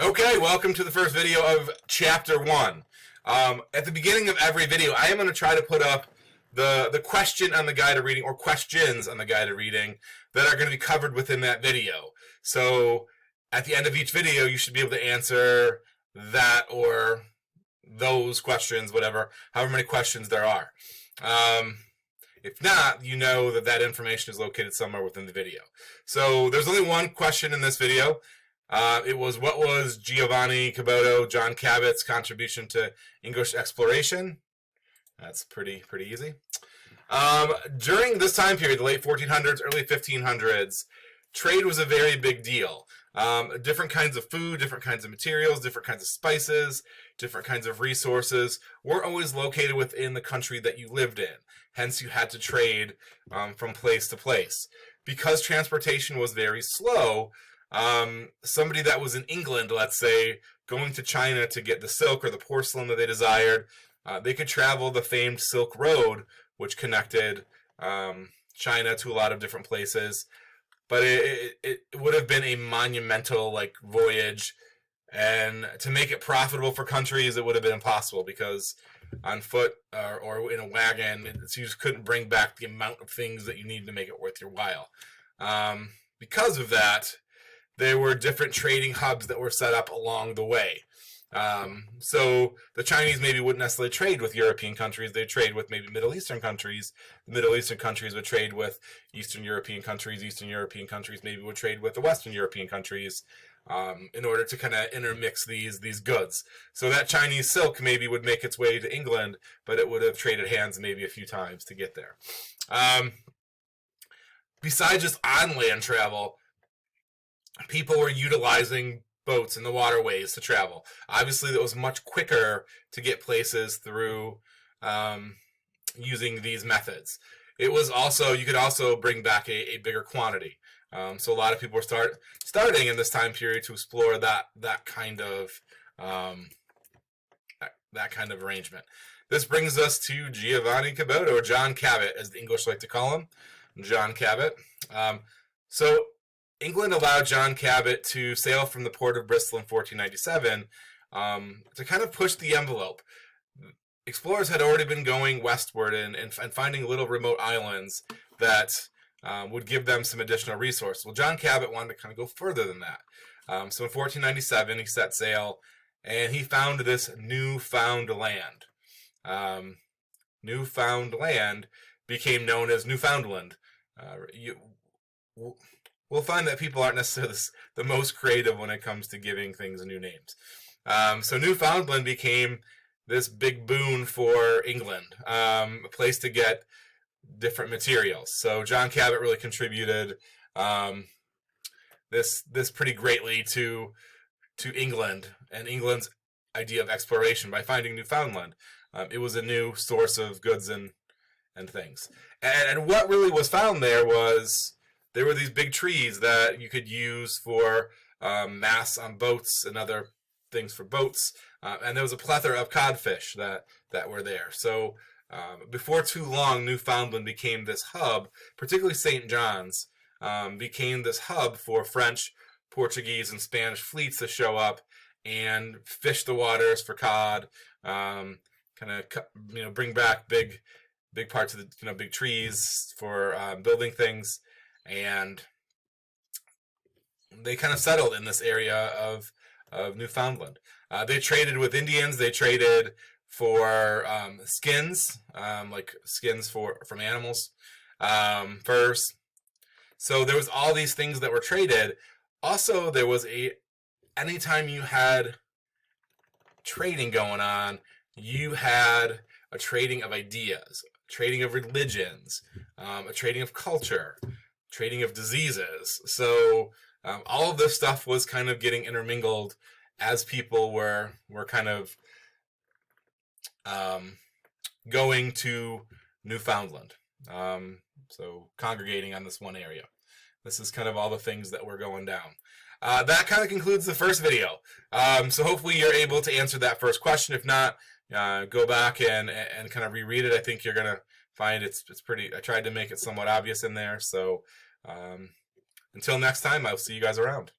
Okay, welcome to the first video of Chapter 1. At the beginning of every video, I am going to try to put up the question on the guide to reading, or questions on the guide to reading, that are going to be covered within that video. So, at the end of each video, you should be able to answer that or those questions, whatever, however many questions there are. If not, you know that that information is located somewhere within the video. So, there's only one question in this video. It was, what was Giovanni Caboto, John Cabot's contribution to English exploration? That's pretty easy. During this time period, the late 1400s, early 1500s, trade was a very big deal. Different kinds of food, different kinds of materials, different kinds of spices, different kinds of resources weren't always located within the country that you lived in. Hence, you had to trade from place to place. Because transportation was very slow, somebody that was in England, let's say, going to China to get the silk or the porcelain that they desired, they could travel the famed Silk Road, which connected China to a lot of different places. But it would have been a monumental voyage, and to make it profitable for countries, it would have been impossible, because on foot or in a wagon, you just couldn't bring back the amount of things that you need to make it worth your while. Because of that, there were different trading hubs that were set up along the way. So the Chinese maybe wouldn't necessarily trade with European countries. They'd trade with maybe Middle Eastern countries. The Middle Eastern countries would trade with Eastern European countries. Eastern European countries maybe would trade with the Western European countries in order to kind of intermix these goods. So that Chinese silk maybe would make its way to England, but it would have traded hands maybe a few times to get there. Besides just on-land travel, people were utilizing boats in the waterways to travel. Obviously, it was much quicker to get places through using these methods. It was also, you could also bring back a bigger quantity. So a lot of people were starting in this time period to explore that kind of arrangement. This brings us to Giovanni Caboto, or John Cabot, as the English like to call him, John Cabot. So England allowed John Cabot to sail from the port of Bristol in 1497 to kind of push the envelope. Explorers had already been going westward and finding little remote islands that would give them some additional resources. Well, John Cabot wanted to kind of go further than that. So in 1497, he set sail, and he found this newfound land. Newfound land became known as Newfoundland. We'll find that people aren't necessarily the most creative when it comes to giving things new names. So Newfoundland became this big boon for England, a place to get different materials. So John Cabot really contributed this pretty greatly to England and England's idea of exploration by finding Newfoundland. It was a new source of goods and things. And what really was found there were these big trees that you could use for masts on boats and other things for boats. And there was a plethora of codfish that were there. So before too long, Newfoundland became this hub, particularly St. John's, became this hub for French, Portuguese, and Spanish fleets to show up and fish the waters for cod, bring back big parts of the big trees for building things. And they kind of settled in this area of Newfoundland. They traded with Indians. They traded for skins, like skins from animals, furs. So there was all these things that were traded. Also, there was anytime you had trading going on, you had a trading of ideas, trading of religions, a trading of culture, trading of diseases. So all of this stuff was kind of getting intermingled as people were kind of going to Newfoundland. So congregating on this one area. This is kind of all the things that were going down. That kind of concludes the first video. So hopefully you're able to answer that first question. If not, go back and kind of reread it. I think you're going to find it's pretty, I tried to make it somewhat obvious in there. So until next time, I'll see you guys around.